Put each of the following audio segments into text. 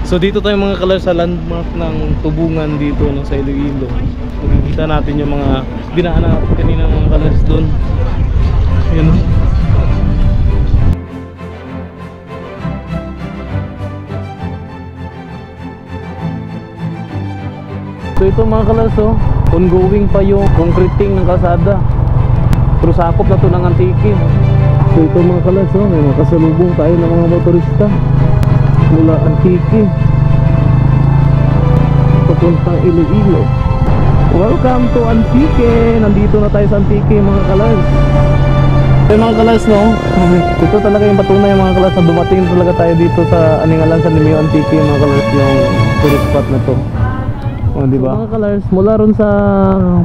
So dito tayo mga kalar sa landmark ng Tubungan dito no, sa Iloilo. Makikita natin yung mga dinaanan natin kanina mga kalars doon. Yun. So ito mga kalars oh, ongoing pa yung concreting ng kalsada. Pero sakop na to ng Antique. So ito mga kalars oh, may makasalubong tayo ng mga motorista mula Antique papuntang Iloilo. Welcome to Antique. Nandito na tayo sa Antique mga kalars. So mga kalars no, ito talaga yung patunay mga kalars na dumating talaga tayo dito sa Aningalan sa Nimeo Antique mga kalars, yung tourist spot na to. O diba? So, mga kalars, mula ron sa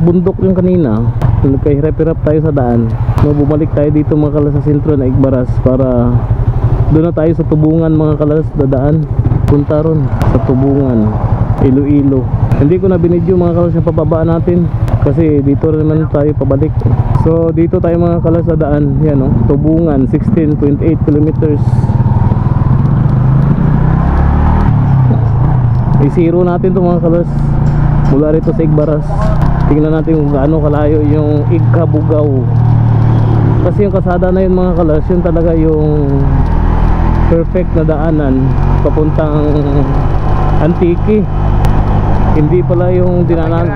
bundok yung kanina, nagkahirap-hirap tayo sa daan. No, bumalik tayo dito mga kalars sa sentro na Igbaras para doon na tayo sa Tubungan mga kalars, dadaan. Punta ron sa Tubungan, Iloilo. Hindi ko na binidyo mga kalars yung pababa natin kasi dito rin naman tayo pabalik. So dito tayo mga kalars sa daan. Yan o, Tubungan, 16.8 kilometers. I-zero natin to mga kalars mula rito sa Igbaras. Tingnan natin kung gaano kalayo yung Igkabugaw. Kasi yung kasada na yun mga kalars, yun talaga yung perfect na daanan papuntang Antique. Hindi pala yung dinanan.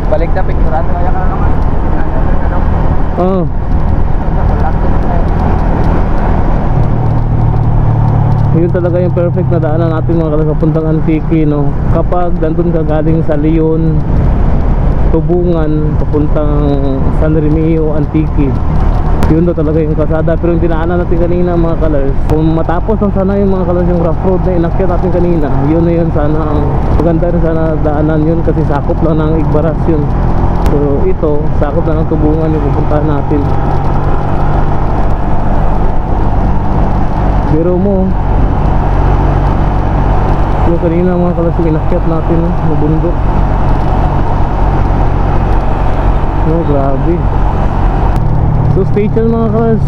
Balik na picturean kaya ka naman. Oh. Yun talaga yung perfect na daanan natin mga kalars papuntang Antique no. Kapag nandun ka galing sa Leon, Tubungan, papuntang San Remigio, Antique, yun daw talaga yung kasada. Pero yung dinaanan natin kanina mga kalars, kung matapos lang sana yung mga kalars yung rough road na inakyat natin kanina, yun na yun sana ang maganda rin sana daanan yun kasi sakop lang ng Igbaras yun. So ito, sakop lang ng Tubungan yung pupuntahan natin. Pero mo yung kanina mga kalars yung inakyat natin no, bundok. Oh grabe. So stay tuned mga kalars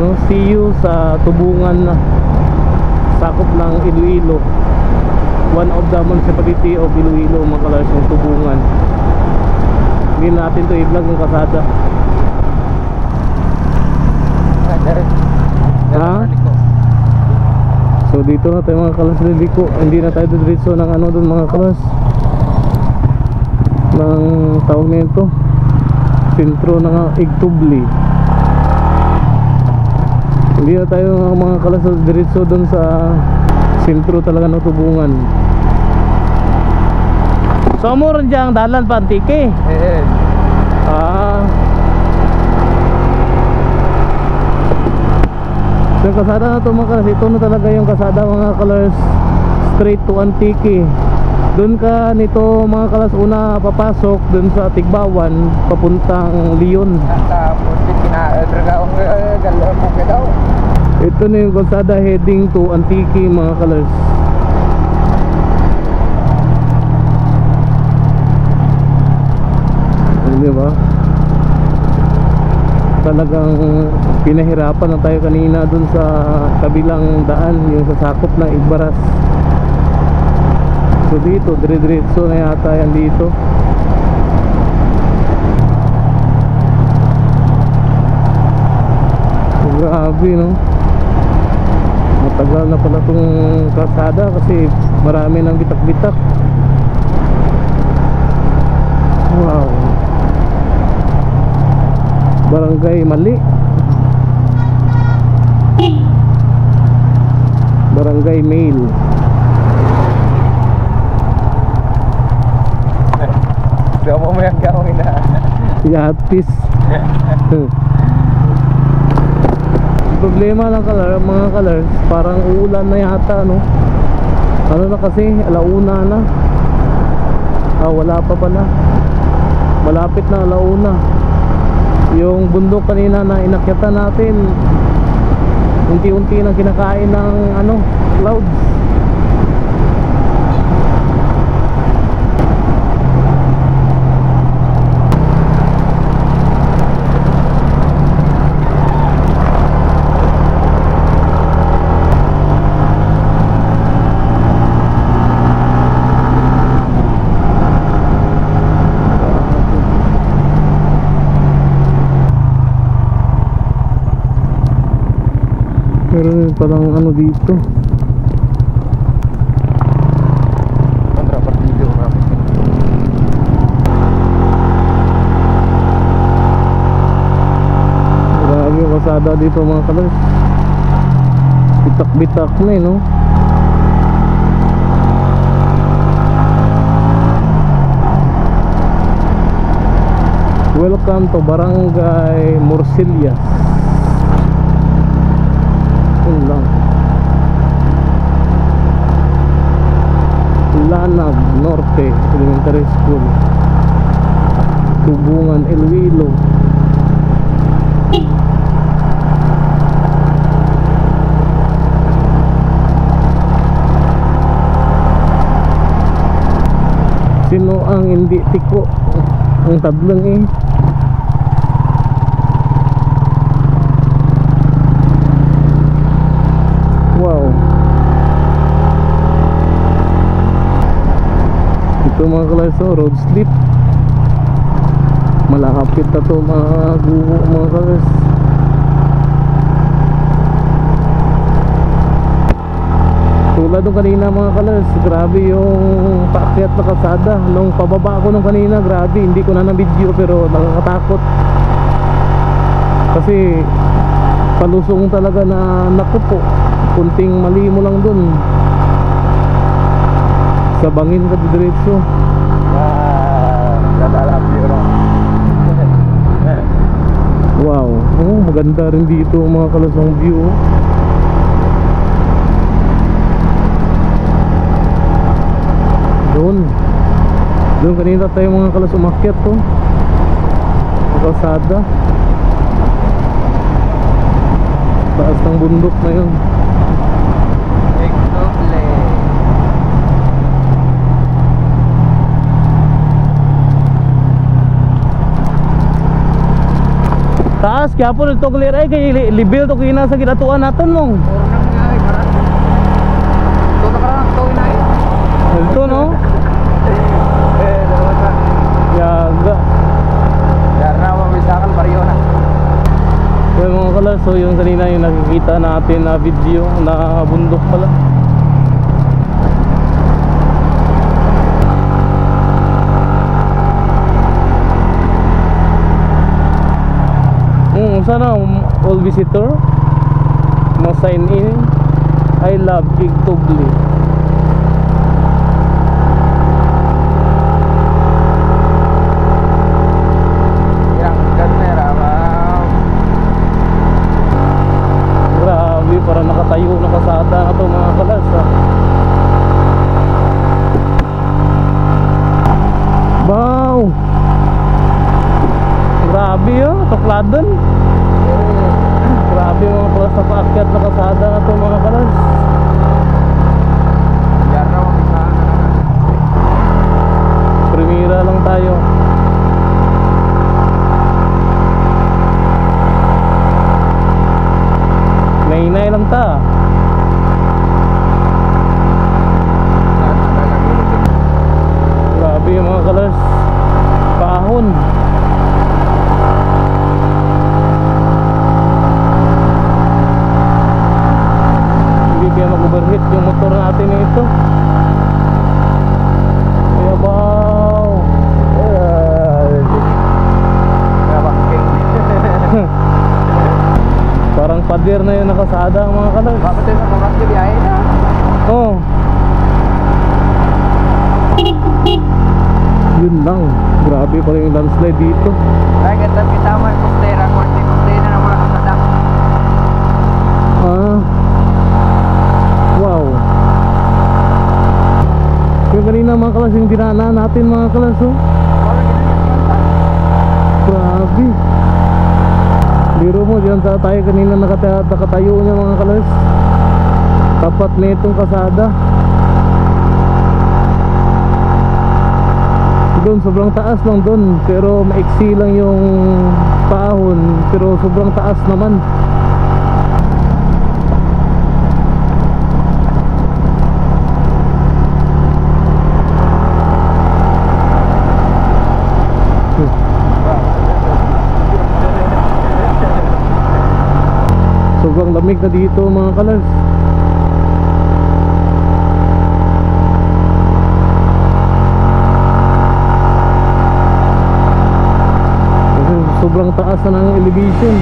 no, see you sa Tubungan na sakop ng Iloilo, one of the municipality of Iloilo mga kalars, yung Tubungan. Hindi natin to i-vlog ng kasada. Ha? So dito na tayo mga kalars, liliko. Hindi na tayo diretso ng ano doon mga kalars, ng tawag nito sentro ng Igtubli. Hindi na tayo mga kalars diretso doon sa sentro talaga ng Tubungan. So mo rin dyan dalan pa Antique. So yung kasada na ito mga kalars, ito na talaga yung kasada mga kalars, straight to Antique. Doon ka nito mga kalars una papasok doon sa Tigbawan papuntang Leon. Ito na yung kalsada heading to Antique mga kalars. Di ba? Talagang pinahirapan na tayo kanina dun sa kabilang daan, yung sa sakop ng Igbaras. So dito, dire-diretso na yata yan dito. Grabe no. Matagal na pala itong kalsada kasi marami nang bitak-bitak. Wow. Barangay Mali, Barangay Mail. Gawin mo yung gawin na Yatis. Problema lang mga kalars, parang uulan na yata no. Ano na kasi, alauna na. Wala pa pala. Malapit na alauna. Yung bundok kanina na inakyatan natin, unti-unti nang kinakain ng ano, clouds. palang ano dito. Kontra partido kami. Grabe yung kalsada dito mga kalas. Bitak-bitak na eh, no? Welcome to Barangay Morcillas. Yun lang. Lanag Norte Elementary School, Tubungan, Iloilo. Sino ang hindi tiko? Ang tadlang eh. Wow. Ito mga kalaso, road slip. Malapit na to mga guho mga kalas. Tulad nung kanina mga kalas, grabe yung paakyat na kalsada. Nung pababa ako nung kanina, grabe, hindi ko na na-video pero nakakatakot. Kasi palusong talaga na nakupo. Kunting mali mo lang dun, sa bangin ka diretso. Dadalap yun. Wow, oh, maganda rin dito mga kalasang view. Doon kanina tayo mga kalas umakyat to, kalsada. Taas ng bundok na yun. Taas kaya po nito clear ay kay libil to kina sa ginatuan natin mong. Ito no? Yaga. Karena memisahkan Barcelona. Well mga kalas, so yung kanina yung nakikita natin na video na bundok pala. Sana all visitor must sign in. I love Igtubli. Grabe, para nakatayo na kasada na to mga kalas ha. Wow, grabe oh, tukladan. Grabe mga kalas na paakyat na kasada na to mga kalas. Primera lang tayo. Nainay lang ta. Grabe yung mga kalas. Paahon. Kaya mag-overheat yung motor natin ito. Kaya baw. Parang pader na yung nakasada ang mga kalas. Bakit tayo sa mga biyahe na? Oh. Yun lang. Grabe pala yung landslide dito. Ay, ganda kita mo yung kustera. Kustera na mga kasada. Ah. Wow. Yung kanina mga kalas yung dinaanan natin mga kalas oh. Grabe. Biro mo dyan sa tayo kanina nakatayo niya mga kalas. Tapat na itong kasada. Doon sobrang taas lang doon, pero maiksi lang yung paahon, pero sobrang taas naman. Sobrang lamig lamig na dito mga kalars. Kasi sobrang taas na ng elevation.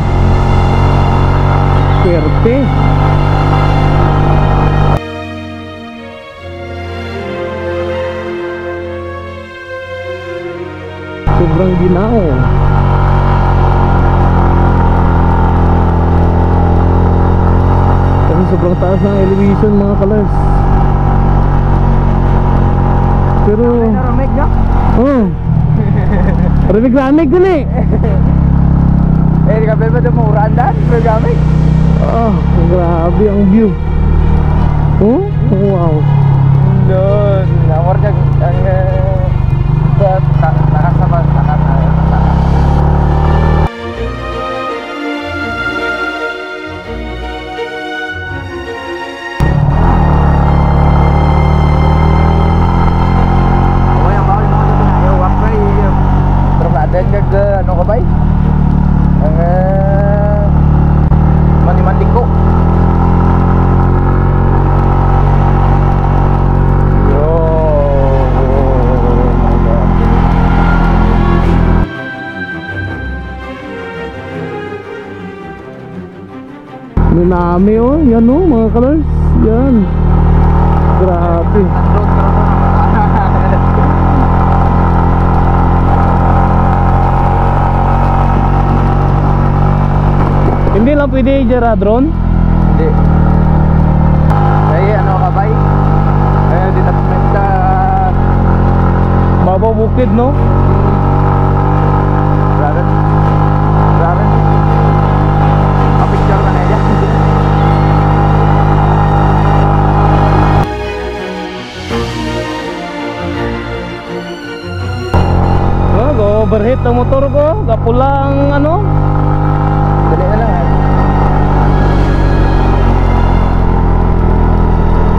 Swerte. Sobrang ginao. Kasi sobrang taas ng elevation mga kalars. Pero Naramig na? oh, ramig-ramig dun eh. Di ka ba ito muraan daan? Nagamig? Ah, grabe ang view. Oh, wow. Doon. Namor niya ang nakasabas. Ano ka ba? Ang manimandik ko. Minami oh, yan oh mga kalars. Yan. Grabe. Hindi lang pwede i-jara drone? Hindi. Kaya ano ka ba? Kaya detachment ka. Babaw bukid no? Raran. Kapicture na na yan. Oh, go overheat ang motor ko. Kapulang ano? Dali na lang.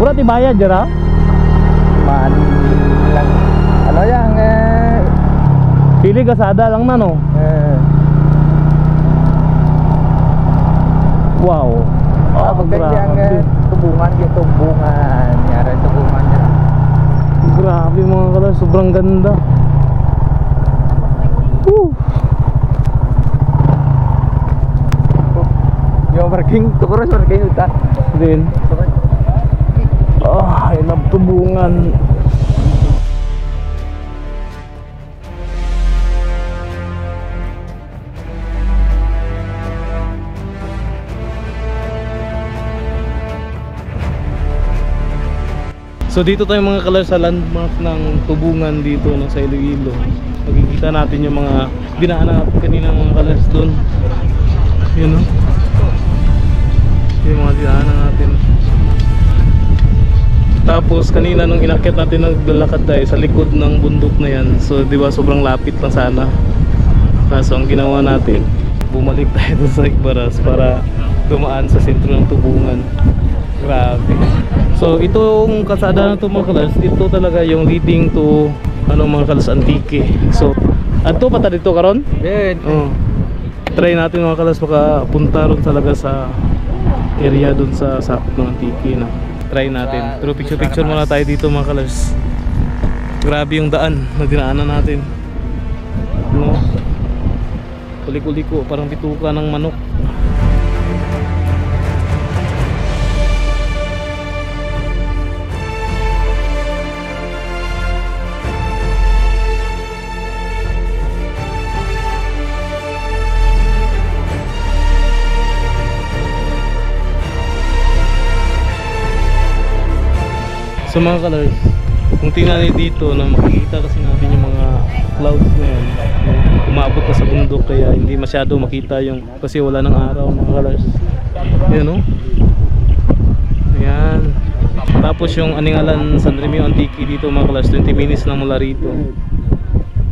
Pura ti bayad jara? Man lang. Ano yan? Pili gasada lang na no? Wow. Pagkanya ang tubungan yung tubungan. Yara tubungan niya. Grabe mga kalars, sobrang ganda. Woo! Yung parking, tukuros parking uta. Din. I love tubungan. So dito tayo mga kalars sa landmark ng tubungan dito no, sa Iloilo. Makikita natin yung mga dinaanan natin kanina mga kalars doon. Yun no. Yung mga dinaanan natin. Tapos kanina nung inakyat natin, naglalakad tayo sa likod ng bundok na yan. So di ba sobrang lapit lang sana. Kaso ang ginawa natin, bumalik tayo doon sa Igbaras para dumaan sa sentro ng tubungan. Grabe. So itong kalsada na ito mga kalas, ito talaga yung leading to ano mga kalas Antique. So ato pa ta dito karon? Ben. Oh. Try natin mga kalas makapunta ron talaga sa area doon sa sakop ng Antique na. Try natin. Pero picture muna tayo dito mga kalas. Grabe yung daan na dinaanan natin. No? Kuliko-liko, parang bituka ng manok. So mga colors, kung tingnan niyo dito na makikita kasi natin yung mga clouds na yan, umabot pa sa bundok kaya hindi masyado makita yung kasi wala ng araw mga colors. Yan o. Ayan. Tapos yung Aningalan San Remio Antique dito mga colors, 20 minutes lang mula rito.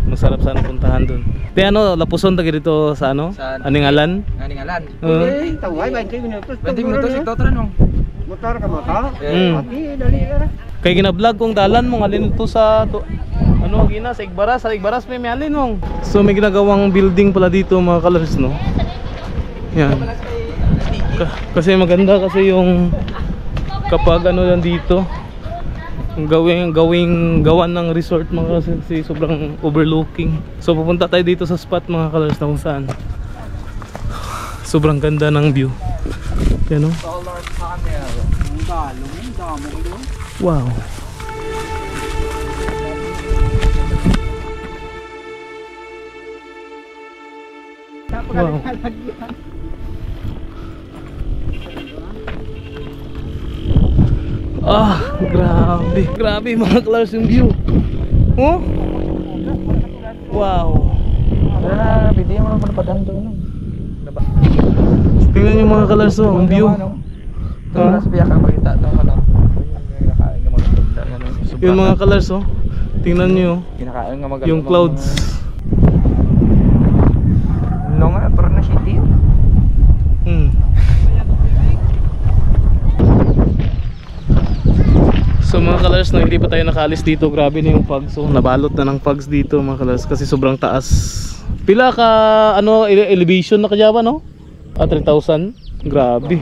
Masarap sana puntahan doon. Te ano, lapuson tagi dito sa ano? Saan? Aningalan? Aningalan. Eh, taway 20 minutos. 20 minutos ito tren mo. Motor ka mo ta? Mm. Dali na. Kay gina-vlog kong dalan mong alin ito sa ano gina sa Igbaras may alin mong. So may ginagawang building pala dito mga colors no. Yan. Kasi maganda kasi yung kapag ano lang dito gawan ng resort mga kasi sobrang overlooking. So pupunta tayo dito sa spot mga kalors na kung saan sobrang ganda ng view. Yan o. Wow. Wow. Ah, grabe. Grabe mga kalors yung view. Oh? Wow. Video mo naman padang doon. Tingnan niyo mga kalors oh, ang view. Tapos biya ka makita daw ano. Kinakain nga magtugda ano. Yung mga colors oh. Tingnan niyo Kinakain nga mag yung clouds. No nga pero na city. So mga colors na hindi pa tayo nakaalis dito, grabe na yung fogs. So nabalot na ng fogs dito mga colors kasi sobrang taas. Pila ka ano elevation na kaya ba no? 3,000. Grabe.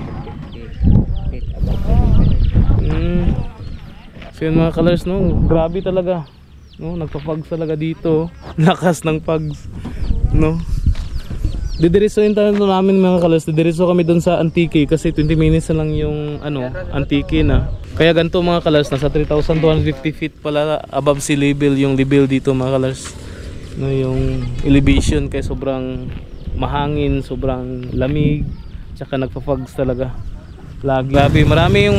So yun mga colors no, grabe talaga no, nagpa-fogs talaga dito. Lakas ng fogs no. Didiretsoin tayo namin mga colors, didiretso kami doon sa Antique kasi 20 minutes na lang yung ano, Antique na. Kaya ganito mga colors, nasa 3,250 feet pala above sea level yung level dito mga colors no, yung elevation kaya sobrang mahangin, sobrang lamig, tsaka nagpa-fogs talaga lagi. Grabe, marami yung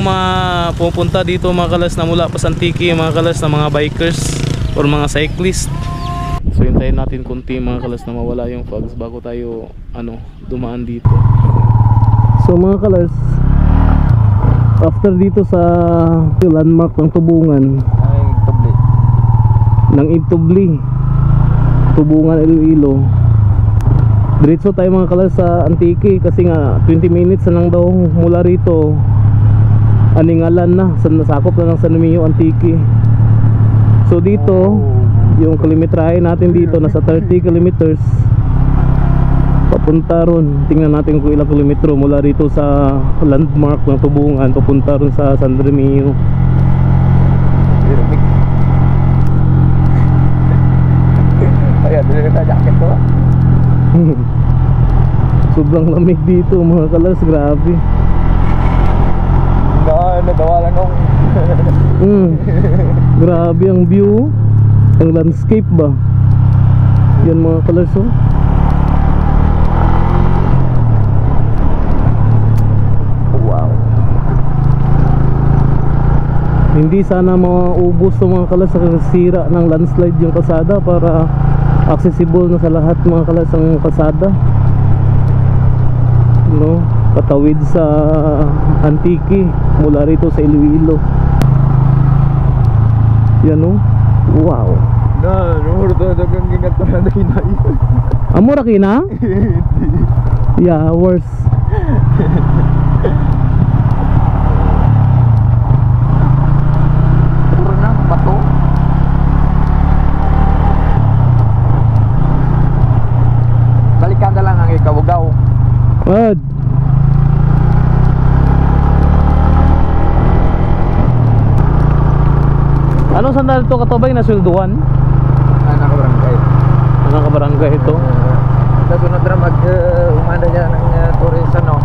pupunta dito mga kalas na mula pa sa Antique, mga kalas na mga bikers or mga cyclist. So hintayin natin kunti mga kalas na mawala yung fogs bago tayo ano, dumaan dito. So mga kalas, after dito sa landmark ng Tubungan Ay tubli. ng Ibtubli, Tubungan, Iloilo, diretso tayo mga kalas sa Antique kasi nga 20 minutes na lang daw mula rito. Aningalan na, nasakop na ng San Romeo, Antique. So dito yung kilometrahe natin dito nasa 30 kilometers papunta ron. Tingnan natin kung ilang kilometro mula rito sa landmark ng Tubungan papunta ron sa San Romeo. Ayan, dili ka jacket to. Sobrang lamig dito mga kalas, grabe. Nadawalan akong Grabe ang view, ang landscape ba. Yan mga kalas oh. Wow. Hindi sana maubos ng mga kalas sa sira ng landslide yung kalsada para accessible na sa lahat mga kalas ang kalsada no, patawid sa Antique mula rito sa Iloilo. Yan no, wow. numero to dagang gingat pa na hinay. Amura kina? Yeah, worse. Puro na bato. Balikan na lang ang ikaw-gaw. What? Anong sandal to katubay na swelduhan? Anak barangay. Anong kabarangay ito? Sa sunod na umanda niya ng tourist ano.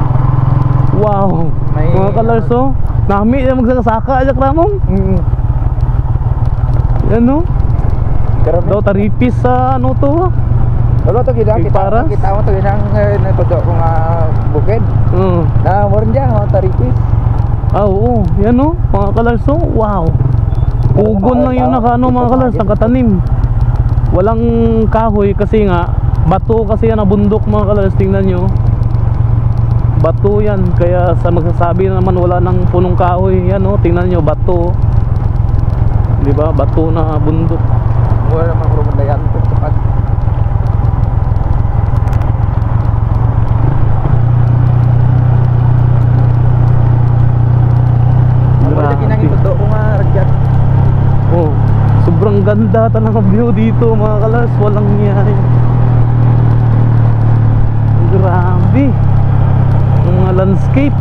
Wow! May- Mga kalarso, nami na magsakasaka ajak ramong. Yan no? Grabe. Daw taripis sa ano to. Wala to gid Big Paras? kita mo to ginang natudo ko nga bukid. Na mo rin diyan mga taripis. Ah, oo. Yan no? Mga kalarso, wow! Ugon lang yung nakano mga kalarso, nakatanim. Walang kahoy kasi nga bato kasi yan na bundok mga kalarso, tingnan nyo. Bato yan, kaya sa magsasabi na naman wala nang punong kahoy. Yan no, tingnan nyo, bato. Diba? Bato na bundok. Wala naman ko rumandayan to kapag Oh, sobrang ganda talaga view dito mga kalas, walang nangyari. Grabe. Mga landscape.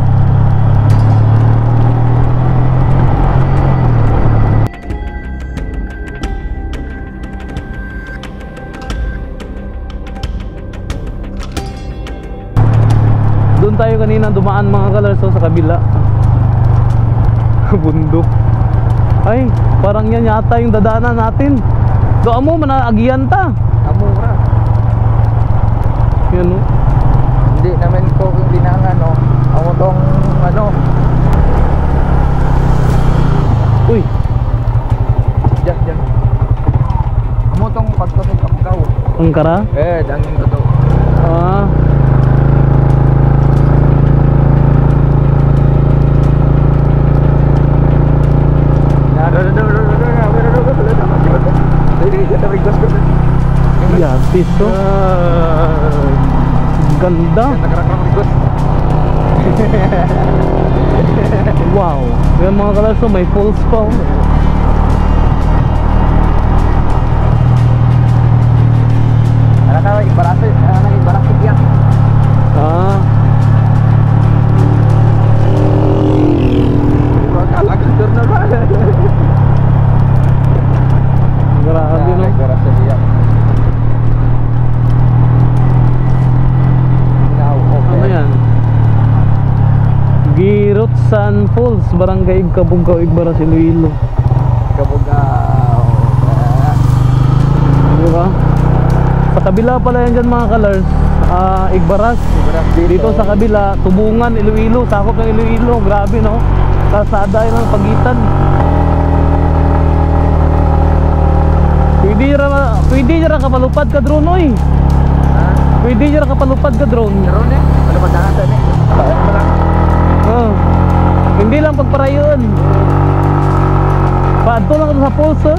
Doon tayo kanina dumaan mga kalars, so, sa kabila. Bundok. Ay, parang yan yata yung dadaanan natin. Doon mo, manaagian ta. Amura. Yan o. Hindi naman ko kung dinangan, no. Ako tong, ano, Uy, dyan. Amo tong pagpasok ang gaw. ang kara? Dangin ko to. Ah. Yan, piso. Ganda. Wow. Yan mga kalars, so may falls pa. Oh. Ibarat Ah. Grabe no. Ano yan? Girotsan Falls, Barangay Kabugao, Igbaras, Iloilo. Di ba? Sa kabila pala yan dyan mga kalars, Igbaras. Dito sa kabila, Tubungan, Iloilo, sakop ng Iloilo. Grabe no? Kalsada yun ang pagitan. Pwede nyo kapalupad ka drone oy. Pwede nyo kapalupad ka drone. Oh. Hindi lang pagparayon. Paadto lang ito sa pulse.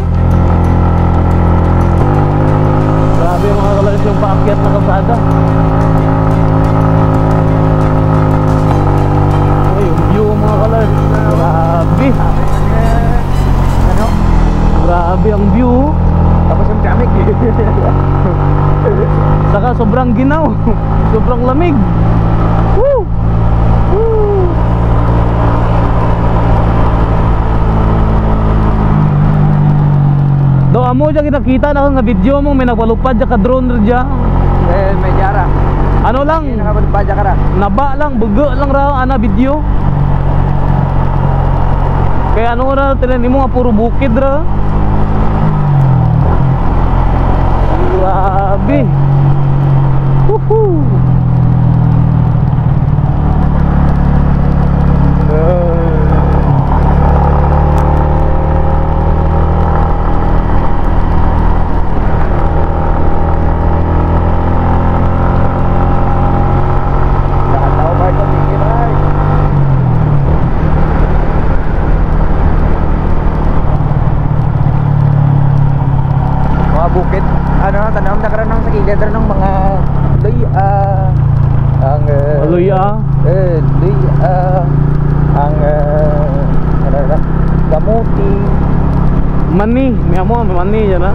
Grabe mga kalars yung paakyat na kalsada. Ay, yung view mga kalars. Grabe. Grabe ang view. Tapos yung kamik. Saka sobrang ginaw. Sobrang lamig. Woo! Woo! Do amo dyan kita na nga video mo may nagpalupad dyan ka drone dyan. May jara. Ano lang? Nakapagpadya ka ra. Naba lang, bugo lang raw ana video. Kaya ano ra tinan mo nga puro bukid ra. Grabe. Woohoo. Bukid, ano, tanawang nakaranang sa kilid ng mga Luya. Ang gamuti, Mani, may amo mani yan ha.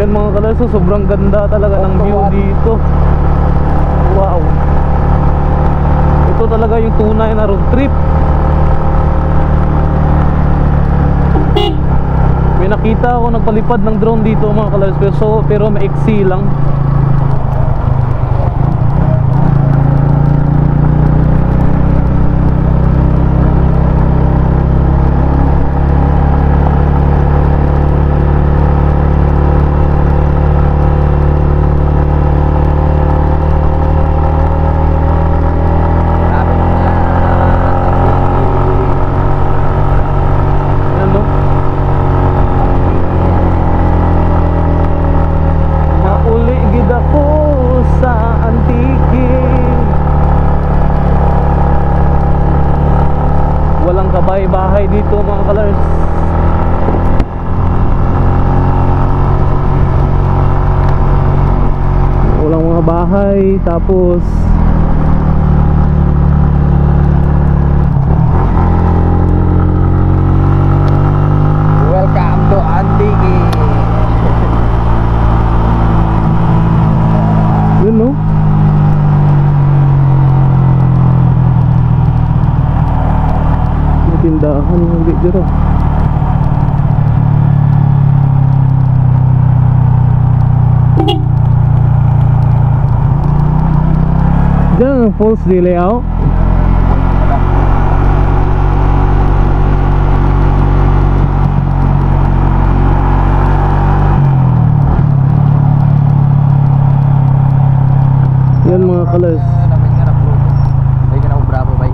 Yan mga kalars, sobrang ganda talaga ng view dito. Wow. Ito talaga yung tunay na road trip. May nakita ako nagpalipad ng drone dito mga kalars, pero maiksi lang. Bahay dito mga kalars. Walang mga bahay. Tapos welcome to Antique. yun no. tindahan hindi dito. Diyan ang falls di layout. Yan mga kalas. Namin nga na bro. Bay ka na bravo bay.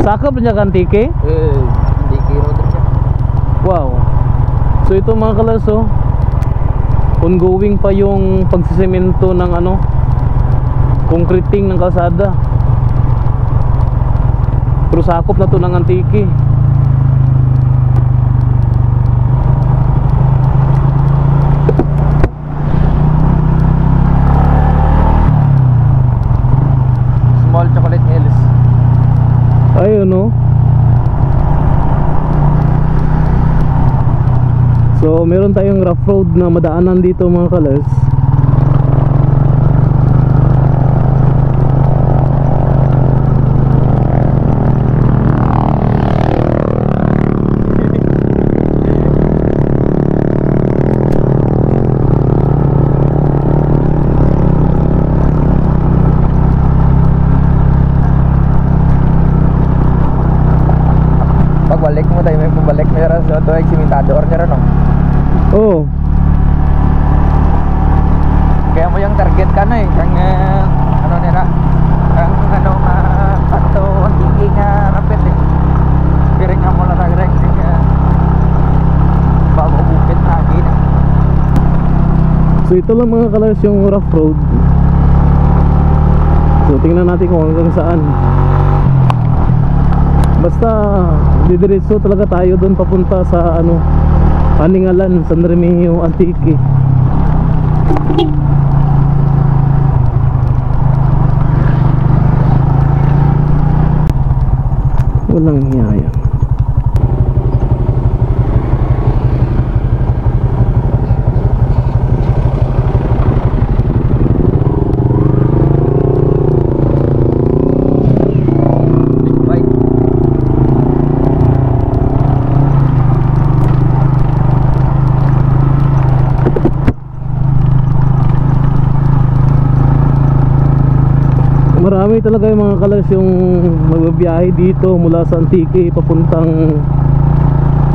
Sakop niya kan tike? Hindi kiro din siya. Wow. So ito mga kalas oh, ongoing pa yung pagsisemento ng ano, concreting ng kalsada. Pero sakop na to ng Antique. Small chocolate hills. Ayun no. So meron tayong rough road na madaanan dito mga kalas. Pagbalik mo tayo may pabalik mo rin sa tuwag simentador niya rin no. Oh, Kaya mo yung target ka na eh. Kang ano nila. Kang ano kanto Antique nga rapid eh. Piring nga mo na tagrek. Bago bukit na agin. so ito lang mga kalas yung rough road. So tingnan natin kung hanggang saan. Basta didiretso talaga tayo doon papunta sa ano, Aningalan, San Remigio, Antique. Walang hiya yan. Bye. Marami talaga yung mga kalas yung magbabiyahe dito mula sa Antique papuntang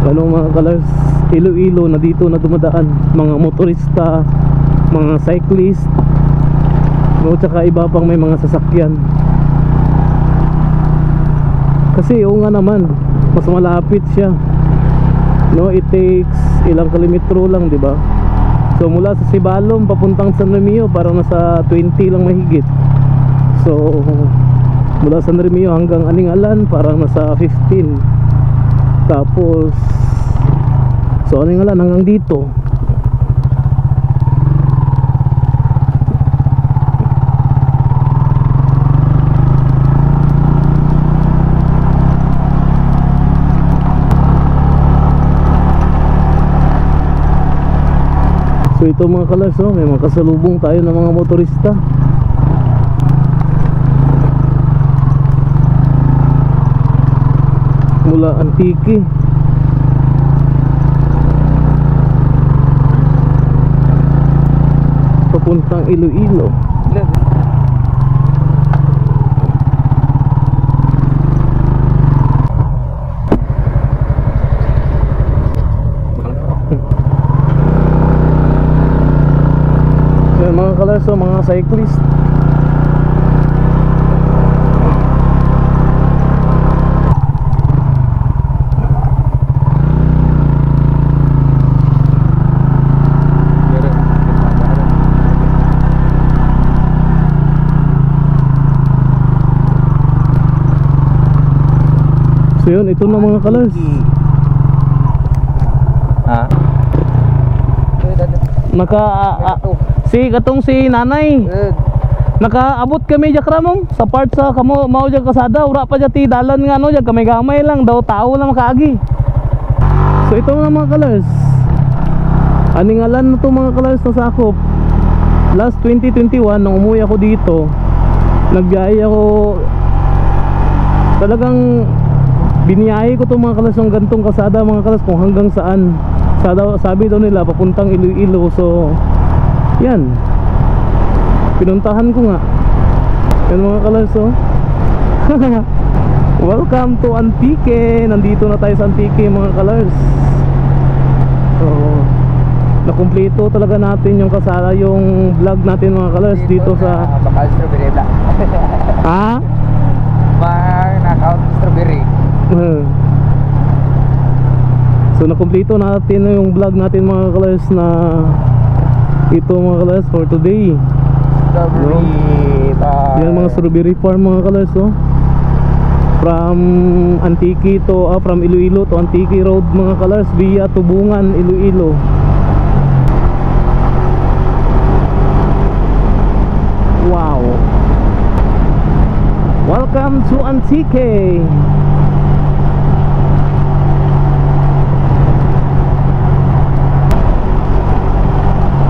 ano mga kalas, Iloilo na dito na dumadaan, mga motorista, mga cyclist, no, tsaka iba pang may mga sasakyan. Kasi oo nga naman, mas malapit siya, no, it takes ilang kilometro lang, di ba? So mula sa Sibalom papuntang San Remigio parang nasa 20 lang mahigit. So mula San Remigio hanggang Aningalan parang nasa 15. Tapos so Aningalan hanggang dito. So ito mga kalas oh, may mga kasalubong tayo ng mga motorista. Mula Antique papuntang Iloilo. Yan mga kalas, so mga cyclist. So yun, ito na mga kalas. Ha? Si katong si nanay. Nakaabot kami diya kramong sa part sa kamo mao diya kasada, ura pa diya ti dalan nga no diya gamay-gamay lang daw, tao lang makaagi. So ito na mga kalas. Aningalan na to mga kalas na sakop. Last 2021 nung umuwi ako dito, nagbiyahe ako Talagang biniyahe ko itong mga kalas ng gantong kasada mga kalas kung hanggang saan. Sabi daw nila papuntang Iloilo. So yan, pinuntahan ko nga. Yan mga kalas oh. Welcome to Antique. Nandito na tayo sa Antique mga kalars. So nakumpleto talaga natin yung kasala, yung vlog natin mga kalars dito sa bakal strawberry black. ha? Knockout strawberry. So nakumpleto natin yung vlog natin mga kalars na ito mga kalars for today. Strawberry Yan mga strawberry farm mga kalars oh. From Antique to from Iloilo to Antique Road mga kalars via Tubungan, Iloilo. Wow. Welcome to Antique.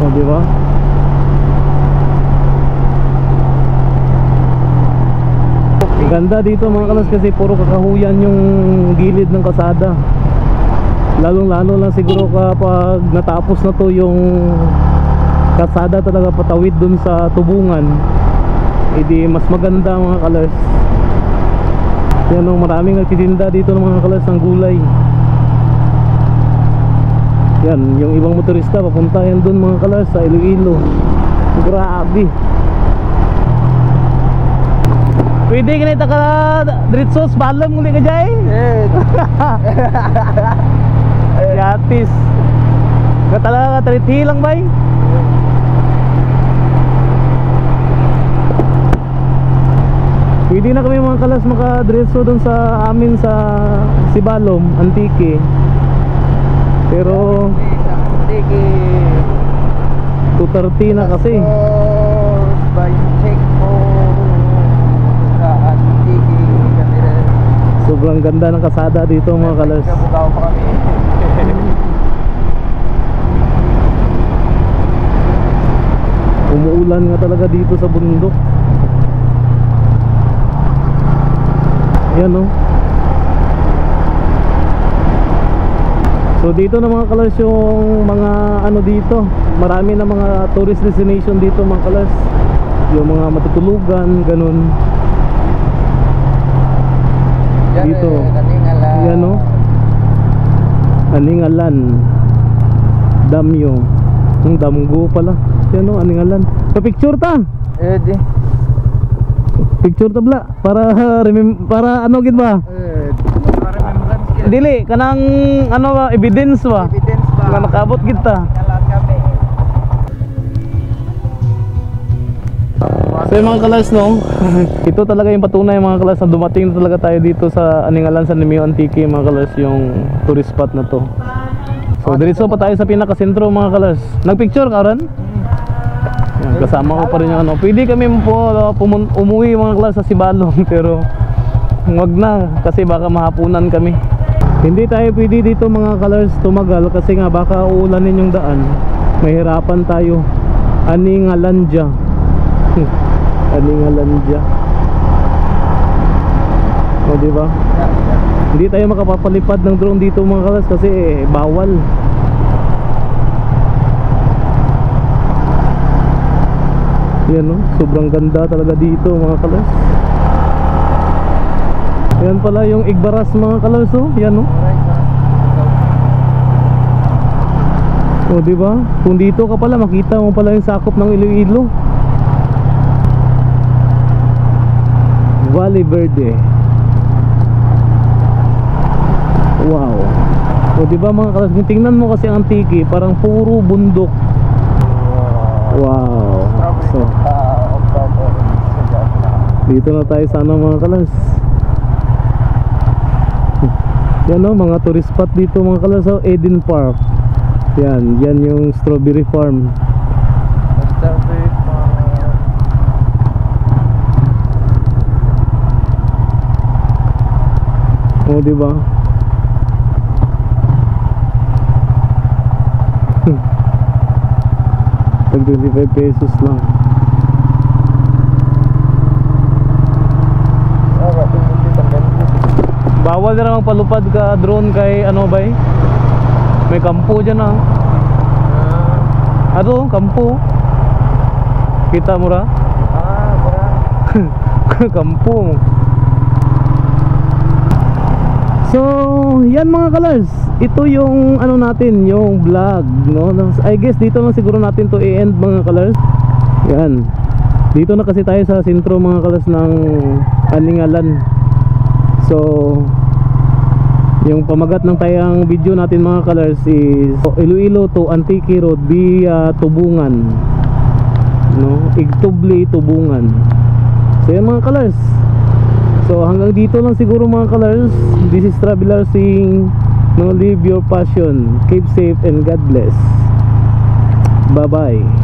Oh, di ba? Ganda dito mga kalas kasi puro kakahuyan yung gilid ng kasada. Lalong lalo lang siguro kapag natapos na to yung kasada talaga patawid dun sa Tubungan, edi mas maganda mga kalas. Yan o, maraming nagtitinda dito ng mga kalas ng gulay. Yan, yung ibang motorista papunta yan dun mga kalas sa Iloilo. Grabe. Pwede ganito ka diretsos balong muli ka dyan yatis ka talaga triti lang bay. Pwede na kami mga kalas makadiretso dun sa amin sa Sibalom, Antique. Pero 2:30 na kasi. Sobrang ganda ng kasada dito mga kalas. Kabugaw pa kami. Umuulan nga talaga dito sa bundok. Ayan oh. So dito na mga kalas yung mga ano dito, marami na mga tourist destination dito mga kalas. Yung mga matutulugan, ganun. Yan Dito. Kaningalan. Yan o. Aningalan. Damyo. Yung damgo pala. Yan o, Aningalan. Pa-picture ta. Di. Picture ta bla. Para ano gid ba? Remembrance. Dili kanang ano ba, evidence ba? Evidence ba? Nga nakabot gid ta. Kalat kami. So yung mga kalas no, ito talaga yung patunay mga kalas na dumating na talaga tayo dito sa Aningalan, San Nimio Antique mga kalas, yung tourist spot na to. So diretso pa tayo sa pinakasentro mga kalas. Nagpicture ka ron? Yan, kasama ko pa rin yung ano. Pwede kami po umuwi mga kalas sa Sibalom pero wag na kasi baka mahapunan kami. Hindi tayo pwede dito mga kalas tumagal kasi nga baka uulanin yung daan. Mahirapan tayo. Aningalandia. Aningalandia. O diba? Hindi tayo makapapalipad ng drone dito mga kalas kasi bawal. Yan no, sobrang ganda talaga dito mga kalas. Yan pala yung Igbaras mga kalas oh. Yan no. O diba? Kung dito ka pala makita mo pala yung sakop ng Iloilo. Valle Verde. Wow. O diba mga kalas, tingnan mo kasi ang Antique, parang puro bundok. Wow. So, dito na tayo sa ano mga kalas. Yan o, mga tourist spot dito mga kalas. Eden Park. Yan yung strawberry farm. O diba? Tag 25 pesos lang. Bawal na namang palupad ka drone kay ano bay. May kampo dyan ah. Ato, kampo. Kita mo ra? Wala. Kampo. So, yan mga kalars. Ito yung ano natin, yung vlog, no? I guess dito lang siguro natin to i-end mga kalars. Yan. Dito na kasi tayo sa sentro mga kalars ng Aningalan. So, yung pamagat ng tayang video natin mga kalars is Iloilo to Antique Road via Tubungan, no? Igtubli, Tubungan. So yan mga kalars. So hanggang dito lang siguro mga kalars. This is Traveler saying, no, live your passion, keep safe and God bless. Bye bye.